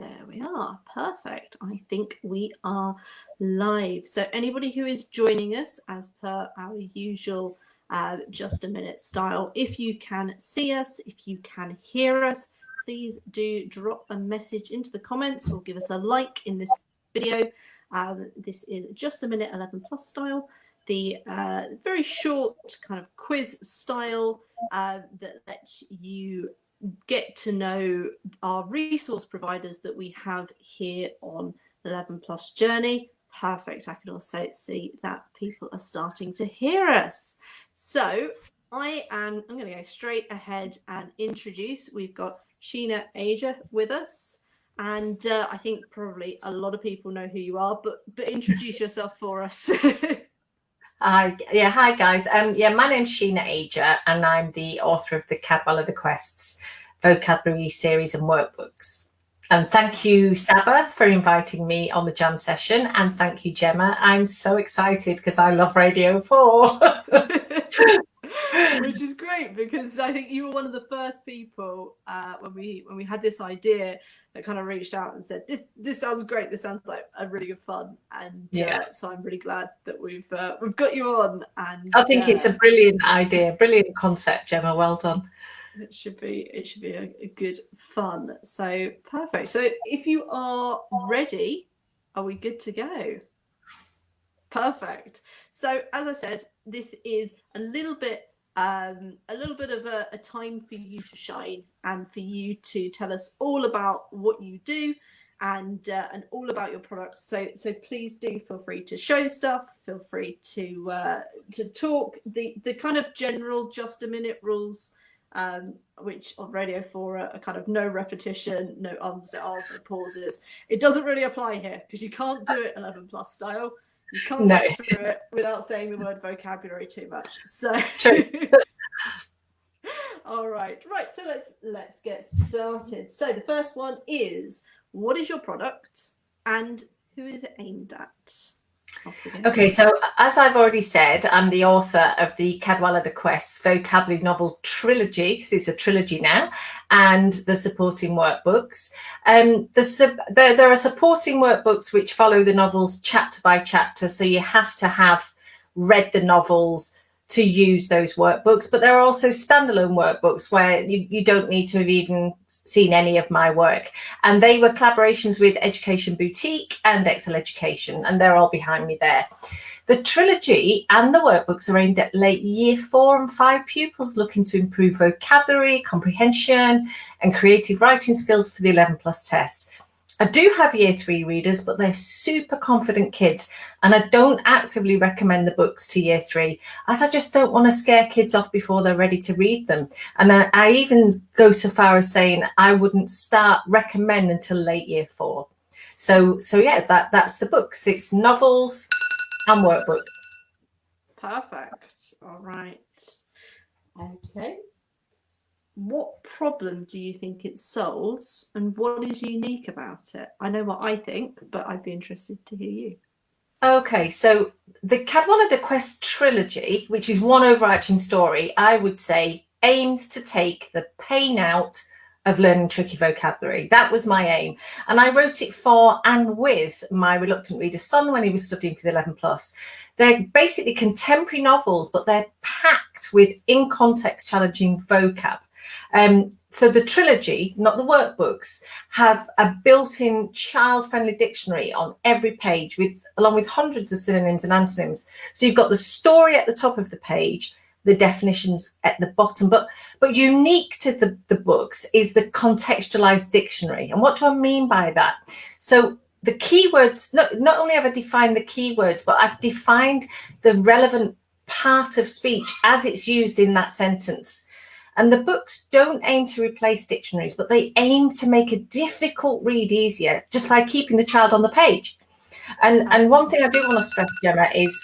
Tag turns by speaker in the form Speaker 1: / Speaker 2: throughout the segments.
Speaker 1: There we are. Perfect. I think we are live. So anybody who is joining us as per our usual just a minute style, if you can see us, if you can hear us, please do drop a message into the comments or give us a like in this video. This is just a minute 11 plus style, the very short kind of quiz style that lets you get to know our resource providers that we have here on 11 plus journey. Perfect. I can also see that people are starting to hear us. So I'm going to go straight ahead and introduce. We've got Sheena Ager with us. And I think probably a lot of people know who you are, but introduce yourself for us.
Speaker 2: Hi guys. My name's Sheena Ager, and I'm the author of the Cadwaladr Quests vocabulary series and workbooks. And thank you, Saba, for inviting me on the jam session, and thank you, Gemma. I'm so excited because I love Radio 4.
Speaker 1: Which is great, because I think you were one of the first people when we had this idea that kind of reached out and said, this sounds great, this sounds like a really good fun, and so I'm really glad that we've got you on. And
Speaker 2: I think it's a brilliant idea, brilliant concept, Gemma. Well done.
Speaker 1: It should be a good fun. So perfect. So if you are ready, are we good to go? Perfect. So as I said, this is a little bit of a time for you to shine and for you to tell us all about what you do and all about your products. So please do feel free to show stuff. Feel free to talk. The kind of general just a minute rules, which on Radio 4 are kind of no repetition, no ums, no ahs, no pauses. It doesn't really apply here because you can't do it 11 plus style. You can't get through it without saying the word vocabulary too much. So
Speaker 2: true.
Speaker 1: All right. So let's get started. So the first one is, what is your product and who is it aimed at?
Speaker 2: Okay, so as I've already said, I'm the author of the Cadwaladr Quests vocabulary novel trilogy, because it's a trilogy now, and the supporting workbooks. There are supporting workbooks which follow the novels chapter by chapter, so you have to have read the novels to use those workbooks, but there are also standalone workbooks where you don't need to have even seen any of my work. And they were collaborations with Education Boutique and Excel Education, and they're all behind me there. The trilogy and the workbooks are aimed at late year 4 and 5 pupils looking to improve vocabulary, comprehension, and creative writing skills for the 11 plus tests. I do have year 3 readers, but they're super confident kids, and I don't actively recommend the books to year 3, as I just don't want to scare kids off before they're ready to read them. And I even go so far as saying I wouldn't recommend until late year 4. So yeah, that's the books. It's novels and workbook.
Speaker 1: Perfect. All right. Okay. What problem do you think it solves, and what is unique about it? I know what I think, but I'd be interested to hear you.
Speaker 2: Okay, so the Cadwaladr Quest trilogy, which is one overarching story, I would say aimed to take the pain out of learning tricky vocabulary. That was my aim. And I wrote it for and with my reluctant reader son when he was studying for the 11 plus. They're basically contemporary novels, but they're packed with in-context challenging vocab. So the trilogy, not the workbooks, have a built-in child-friendly dictionary on every page, along with hundreds of synonyms and antonyms. So you've got the story at the top of the page, the definitions at the bottom, but unique to the books is the contextualized dictionary. And what do I mean by that? So the keywords, not only have I defined the keywords, but I've defined the relevant part of speech as it's used in that sentence. And the books don't aim to replace dictionaries, but they aim to make a difficult read easier just by keeping the child on the page. And one thing I do want to stress, Gemma, is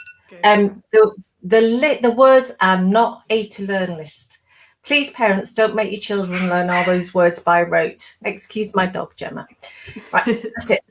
Speaker 2: the words are not a to learn list. Please, parents, don't make your children learn all those words by rote. Excuse my dog, Gemma. Right, that's it.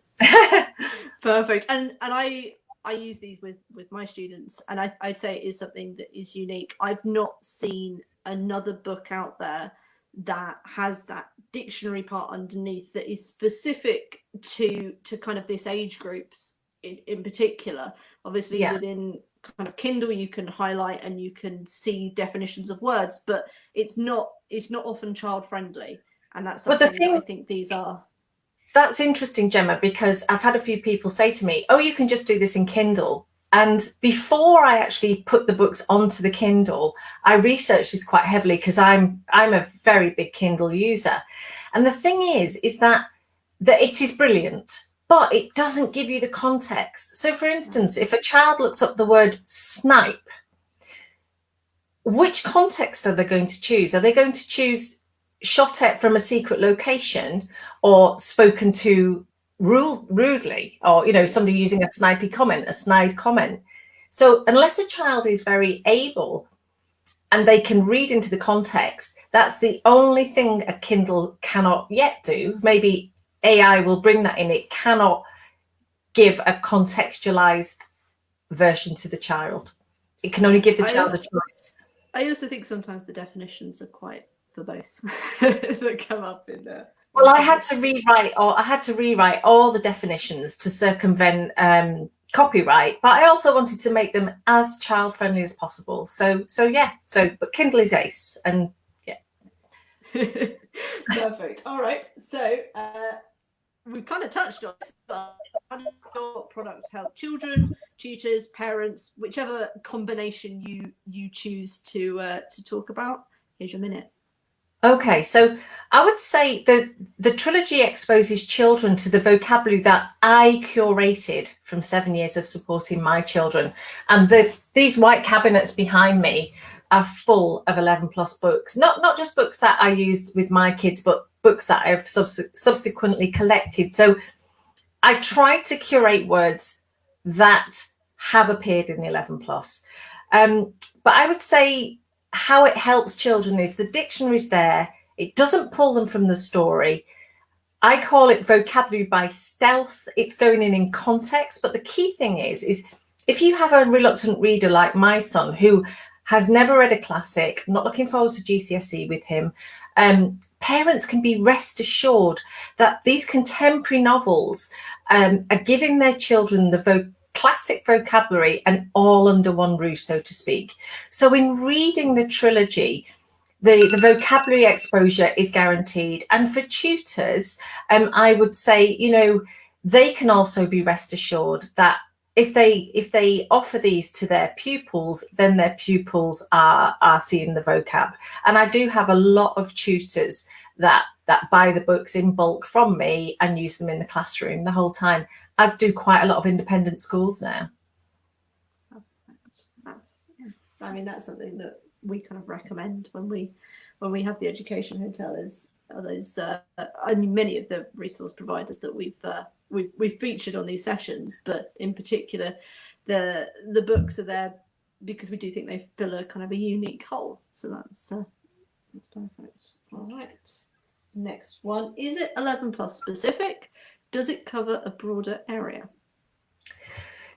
Speaker 1: Perfect. And I use these with my students, and I'd say it is something that is unique. I've not seen another book out there that has that dictionary part underneath that is specific to kind of this age groups in particular. Obviously,
Speaker 2: Yeah.
Speaker 1: within kind of Kindle, you can highlight and you can see definitions of words, but it's not often child friendly, and that's
Speaker 2: But the
Speaker 1: something that I
Speaker 2: thing,
Speaker 1: think these are.
Speaker 2: that's interesting, Gemma, because I've had a few people say to me, oh, you can just do this in Kindle. And before I actually put the books onto the Kindle, I researched this quite heavily because I'm a very big Kindle user. And the thing is that it is brilliant, but it doesn't give you the context. So for instance, if a child looks up the word snipe, which context are they going to choose? Are they going to choose shot at from a secret location, or spoken to rudely, or somebody using a snide comment? So unless a child is very able and they can read into the context, that's the only thing a Kindle cannot yet do. Maybe AI will bring that in. It cannot give a contextualized version to the child. It can only give the child a choice.
Speaker 1: I also think sometimes the definitions are quite verbose that come up in there.
Speaker 2: Well, I had to rewrite all the definitions to circumvent copyright, but I also wanted to make them as child friendly as possible. But Kindle is ace, and yeah.
Speaker 1: Perfect. All right. So we've kind of touched on this, but how does your product help children, tutors, parents, whichever combination you choose to talk about? Here's your minute.
Speaker 2: Okay, so I would say that the trilogy exposes children to the vocabulary that I curated from 7 years of supporting my children. And these white cabinets behind me are full of 11 plus books, not just books that I used with my kids, but books that I've subsequently collected. So I try to curate words that have appeared in the 11 plus. But I would say how it helps children is the dictionary's there. It doesn't pull them from the story. I call it vocabulary by stealth. It's going in context. But the key thing is if you have a reluctant reader like my son, who has never read a classic, not looking forward to GCSE with him, parents can be rest assured that these contemporary novels are giving their children the classic vocabulary and all under one roof, so to speak. So in reading the trilogy, the vocabulary exposure is guaranteed. And for tutors, I would say, they can also be rest assured that if they offer these to their pupils, then their pupils are seeing the vocab. And I do have a lot of tutors that buy the books in bulk from me and use them in the classroom the whole time, as do quite a lot of independent schools now.
Speaker 1: That's something that we kind of recommend when we have the education hotel is those many of the resource providers that we've featured on these sessions, but in particular the books are there because we do think they fill a kind of a unique hole. So that's perfect. All right. Next one. Is it 11 plus specific? Does it cover a broader area?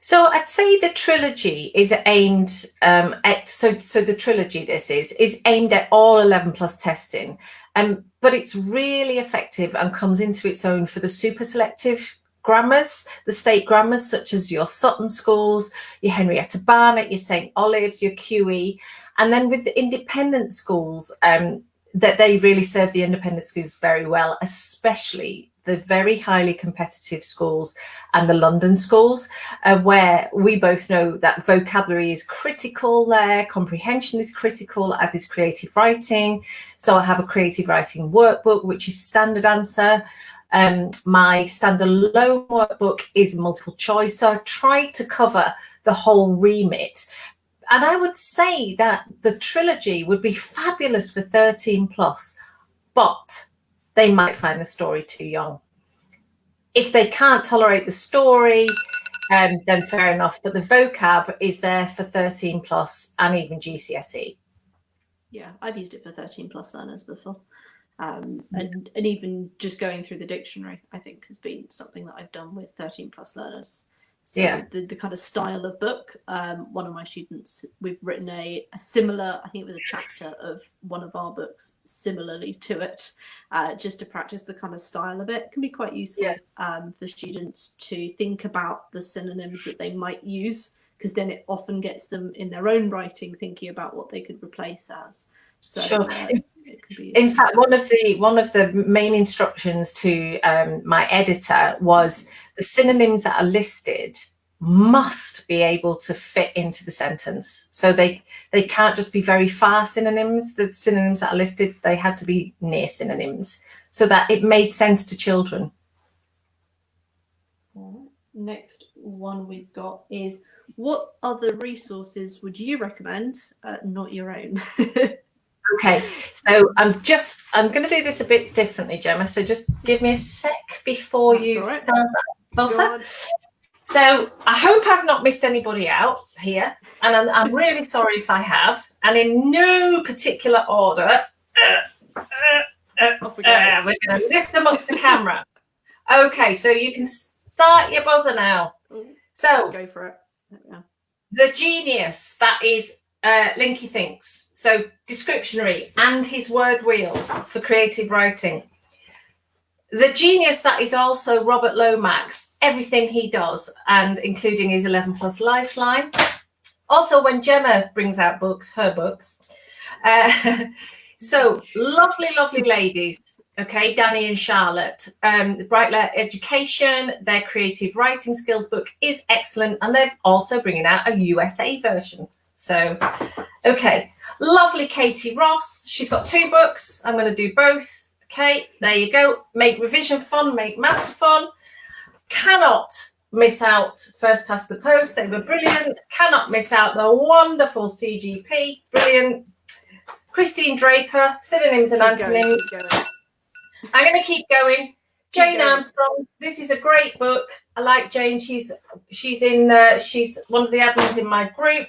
Speaker 2: So I'd say the trilogy is aimed at the trilogy is aimed at all 11 plus testing, but it's really effective and comes into its own for the super selective grammars, the state grammars such as your Sutton schools, your Henrietta Barnett, your St Olave's, your QE, and then with the independent schools, that they really serve the independent schools very well, especially the very highly competitive schools and the London schools, where we both know that vocabulary is critical there, comprehension is critical, as is creative writing. So I have a creative writing workbook, which is standard answer. My standalone workbook is multiple choice. So I try to cover the whole remit. And I would say that the trilogy would be fabulous for 13 plus, but they might find the story too young. If they can't tolerate the story, then fair enough. But the vocab is there for 13 plus and even GCSE.
Speaker 1: Yeah, I've used it for 13 plus learners before. And even just going through the dictionary, I think has been something that I've done with 13 plus learners. So the kind of style of book, one of my students, we've written a similar, I think it was a chapter of one of our books similarly to it, just to practice the kind of style of it. It can be quite useful for students to think about the synonyms that they might use, because then it often gets them in their own writing thinking about what they could replace as. So,
Speaker 2: sure.
Speaker 1: It could be
Speaker 2: in fact, one of the main instructions to my editor was the synonyms that are listed must be able to fit into the sentence. So they can't just be very far synonyms. The synonyms that are listed, they had to be near synonyms so that it made sense to children.
Speaker 1: Next one we've got is, what other resources would you recommend, not your own?
Speaker 2: Okay, so I'm going to do this a bit differently, Gemma. So just give me a sec before you start that. So I hope I've not missed anybody out here, and I'm really sorry if I have. And in no particular order, we're going to lift them up to camera. Okay, so you can start your buzzer now. So
Speaker 1: go for it.
Speaker 2: The genius that is Linky Thinks. So descriptionary and his word wheels for creative writing. The genius that is also Robert Lomax, everything he does, and including his 11 Plus Lifeline. Also, when Jemma brings out books, her books. So lovely, lovely ladies. Okay, Danny and Charlotte. Brightlet Education, their creative writing skills book is excellent, and they're also bringing out a USA version. So, okay, lovely Katie Ross. She's got 2 books. I'm going to do both. Okay, there you go. Make revision fun, make maths fun. Cannot miss out First Past the Post. They were brilliant. Cannot miss out the wonderful CGP. Brilliant. Christine Draper, synonyms and antonyms. I'm going to keep going. Jane Armstrong. This is a great book. I like Jane. She's one of the admins in my group.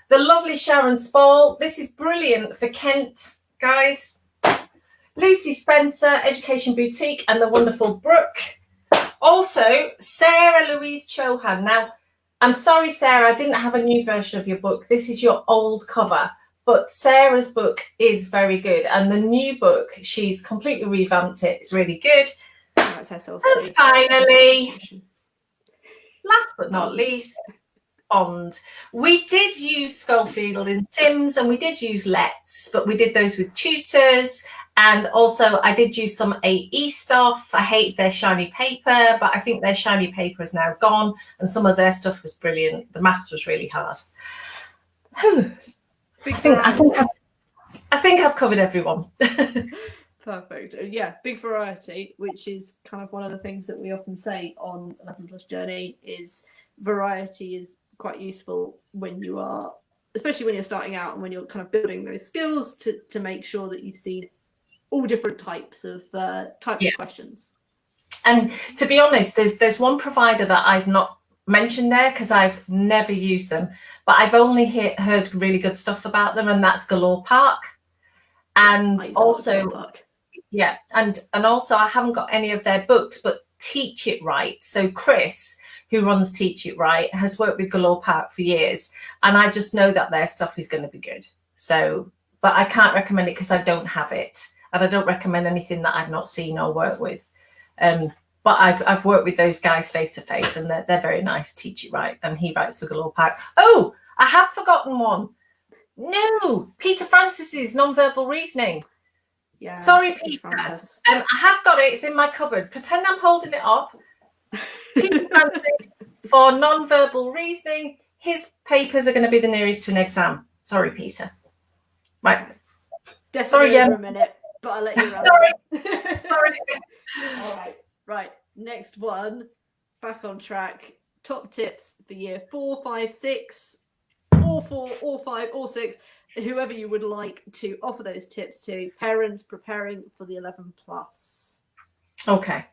Speaker 2: The lovely Sharon Spall. This is brilliant for Kent, guys. Lucy Spencer, Education Boutique, and the wonderful Brooke. Also, Sarah Louise Chohan. Now, I'm sorry, Sarah, I didn't have a new version of your book. This is your old cover, but Sarah's book is very good. And the new book, she's completely revamped it. It's really good.
Speaker 1: That's
Speaker 2: and finally, last but not least, Bond. We did use Schofield and Sims, and we did use Let's, but we did those with tutors. And also I did use some AE stuff. I hate their shiny paper, but I think their shiny paper is now gone, and some of their stuff was brilliant. The maths was really hard. I think I've covered everyone.
Speaker 1: Perfect. Yeah, big variety, which is kind of one of the things that we often say on 11 Plus Journey is variety is quite useful when you are, especially when you're starting out and when you're kind of building those skills to make sure that you've seen all different types of questions. And
Speaker 2: to be honest, there's one provider that I've not mentioned there because I've never used them, but I've only heard really good stuff about them, and that's Galore Park. And also, yeah, and also I haven't got any of their books, but Teach It Right. So Chris, who runs Teach It Right, has worked with Galore Park for years, and I just know that their stuff is going to be good. So, but I can't recommend it because I don't have it. And I don't recommend anything that I've not seen or worked with. But I've worked with those guys face to face, and they're very nice. Teach It Right, and he writes for Galore Park. Oh, I have forgotten one. No, Peter Francis's non-verbal reasoning. Yeah. Sorry, Peter. I have got it. It's in my cupboard. Pretend I'm holding it up. Peter Francis for non-verbal reasoning. His papers are going to be the nearest to an exam. Sorry, Peter. Right.
Speaker 1: Definitely over a minute. But I'll let you run.
Speaker 2: Sorry.
Speaker 1: All right. Right. Next one. Back on track. Top tips for year 4, 5, 6, or 4, or 5, or 6. Whoever you would like to offer those tips to. Parents preparing for the 11 plus.
Speaker 2: Okay.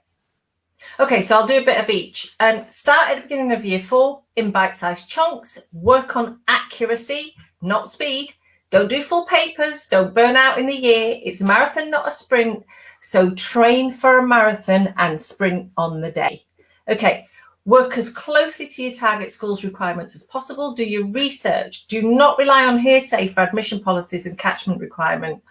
Speaker 2: So I'll do a bit of each. Start at the beginning of year 4 in bite-sized chunks. Work on accuracy, not speed. Don't do full papers. Don't burn out in the year. It's a marathon, not a sprint. So train for a marathon and sprint on the day. Okay. Work as closely to your target school's requirements as possible. Do your research. Do not rely on hearsay for admission policies and catchment requirement.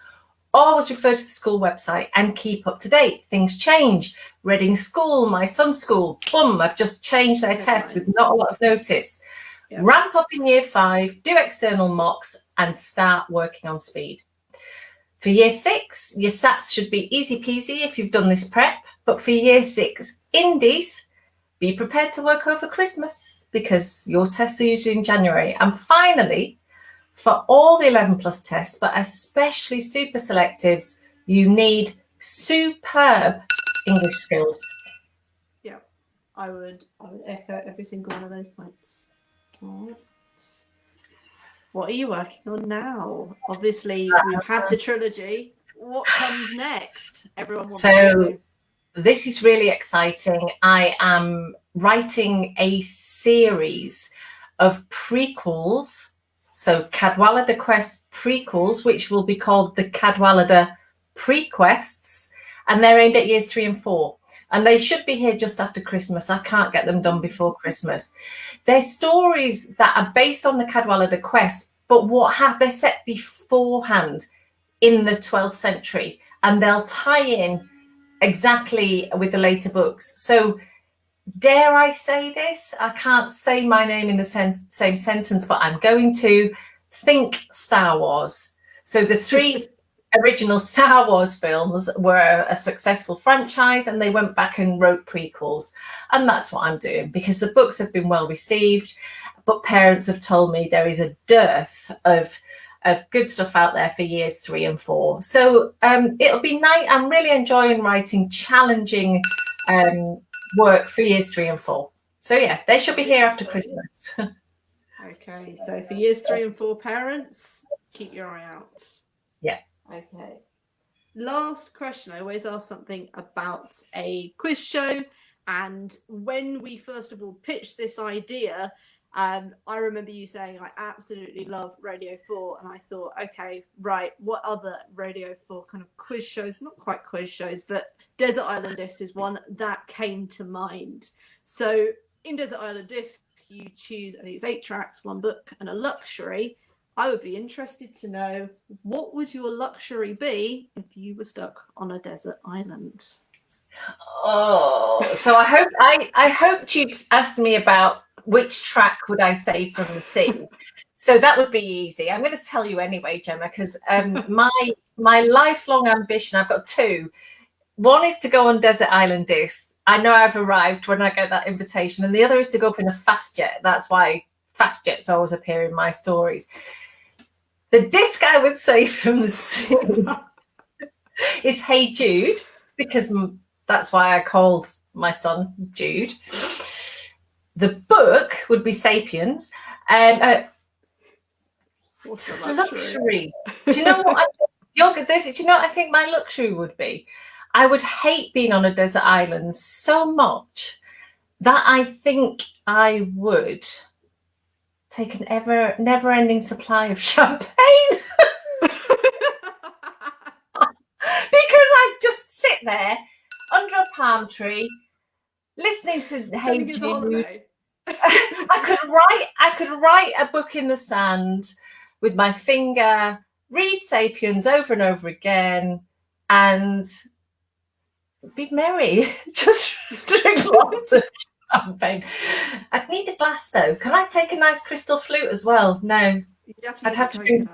Speaker 2: Always refer to the school website and keep up to date. Things change. Reading School, my son's school, boom, I've just changed their test with not a lot of notice. Yep. Ramp up in year 5, do external mocks and start working on speed. For year 6, your SATs should be easy peasy if you've done this prep. But for year 6 indies, be prepared to work over Christmas because your tests are usually in January. And finally, for all the 11 plus tests, but especially super selectives, you need superb English skills.
Speaker 1: Yeah, I would echo every single one of those points. What are you working on now? Obviously, we've had the trilogy. What comes next? Everyone wants to know.
Speaker 2: This is really exciting. I am writing a series of prequels, so Cadwaladr Quest prequels, which will be called the Cadwaladr Prequests, and they're aimed at years 3 and 4. And they should be here just after Christmas. I can't get them done before Christmas. They're stories that are based on the Cadwaladr Quest, but they're set beforehand in the 12th century, and they'll tie in exactly with the later books. So dare I say this? I can't say my name in the same sentence, but I'm going to think Star Wars. So the 3 original Star Wars films were a successful franchise, and they went back and wrote prequels. And that's what I'm doing because the books have been well received, but parents have told me there is a dearth of good stuff out there for years 3 and 4. So it'll be nice. I'm really enjoying writing challenging work for years 3 and 4. So yeah, they should be here after Christmas.
Speaker 1: Okay, so for years 3 and 4 parents, keep your eye out.
Speaker 2: Yeah.
Speaker 1: Okay. Last question. I always ask something about a quiz show. And when we first of all pitched this idea, I remember you saying, I absolutely love Radio 4. And I thought, okay, right, what other Radio 4 kind of quiz shows? Not quite quiz shows, but Desert Island Disc is one that came to mind. So in Desert Island Disc, you choose, I think it's 8 tracks, 1 book, and a luxury. I would be interested to know, what would your luxury be if you were stuck on a desert island?
Speaker 2: Oh, so I hoped you'd ask me about which track would I say from the sea. So that would be easy. I'm going to tell you anyway, Gemma, because my lifelong ambition, I've got 2. One is to go on Desert Island Disc. I know I've arrived when I get that invitation. And the other is to go up in a fast jet. That's why fast jets always appear in my stories. The disc I would say from the sea is Hey Jude, because that's why I called my son Jude. The book would be Sapiens.
Speaker 1: What's the luxury?
Speaker 2: Do you know what? Do you know what I think my luxury would be? I would hate being on a desert island so much that I think I would take an never-ending supply of champagne. Because I'd just sit there under a palm tree listening to Hey Jude. I could write a book in the sand with my finger, read Sapiens over and over again, and be merry. Just drink lots of champagne. I'd need a glass though. Can I take a nice crystal flute as well? No. I'd have to,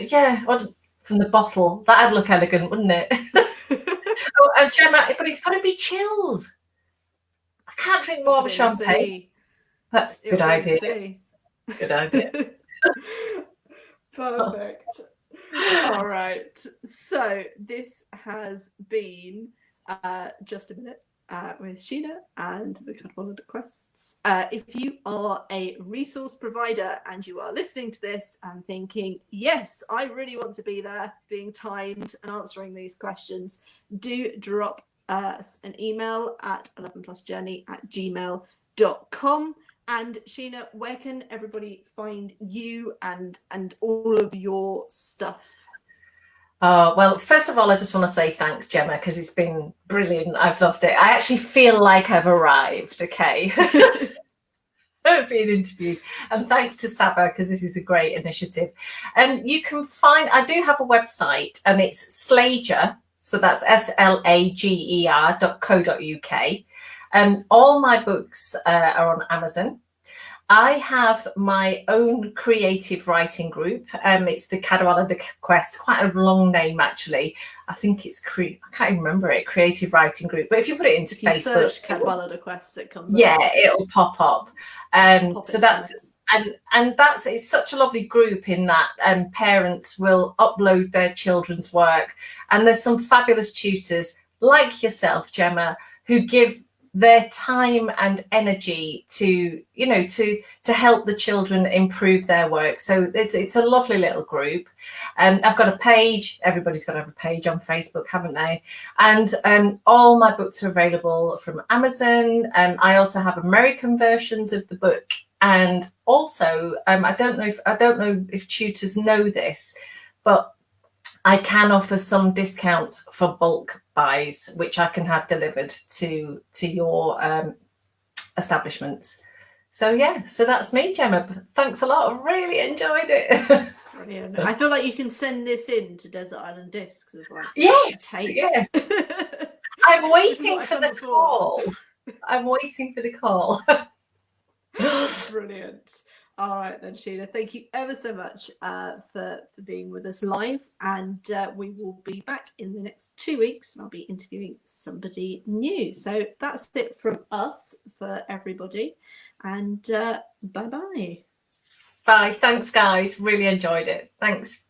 Speaker 2: yeah, from the bottle. That'd look elegant, wouldn't it? Oh, Gemma, but it's got to be chilled. I can't drink more of champagne. That's a good idea. Good idea.
Speaker 1: Perfect. All right. So this has been Just a Minute with Sheena and the Cadwaladr Quests. If you are a resource provider and you are listening to this and thinking, yes, I really want to be there, being timed and answering these questions, do drop us an email at 11plusjourney@gmail.com. And Sheena, where can everybody find you and all of your stuff?
Speaker 2: Well, first of all, I just want to say thanks, Gemma, because it's been brilliant. I've loved it. I actually feel like I've arrived, okay? Being interviewed, and thanks to Saba, because this is a great initiative. And you can find, I do have a website, and it's Slager, so that's slager.co.uk. All my books are on Amazon. I have my own creative writing group. It's the Cadwaladr Quest, quite a long name actually. I think it's I can't even remember it. Creative writing group. But if you put it into
Speaker 1: if you
Speaker 2: Facebook,
Speaker 1: search Cadwaladr Quest, it comes up.
Speaker 2: Yeah, it'll pop up. So that's and that's, it's such a lovely group in that parents will upload their children's work, and there's some fabulous tutors like yourself, Gemma, who give their time and energy to, you know, to help the children improve their work. So it's a lovely little group. I've got a page. Everybody's got to have a page on Facebook, haven't they? And all my books are available from Amazon. I also have American versions of the book, and also I don't know if tutors know this, but I can offer some discounts for bulk buys, which I can have delivered to your establishments. So yeah, so that's me, Gemma. Thanks a lot. I really enjoyed it.
Speaker 1: Brilliant. I feel like you can send this in to Desert Island Discs as like
Speaker 2: yes. I'm waiting for the
Speaker 1: call.
Speaker 2: I'm waiting for the call.
Speaker 1: Brilliant. All right then, Sheena, thank you ever so much for being with us live, and we will be back in the next 2 weeks, and I'll be interviewing somebody new. So that's it from us for everybody, and bye-bye.
Speaker 2: Bye. Thanks, guys. Really enjoyed it. Thanks.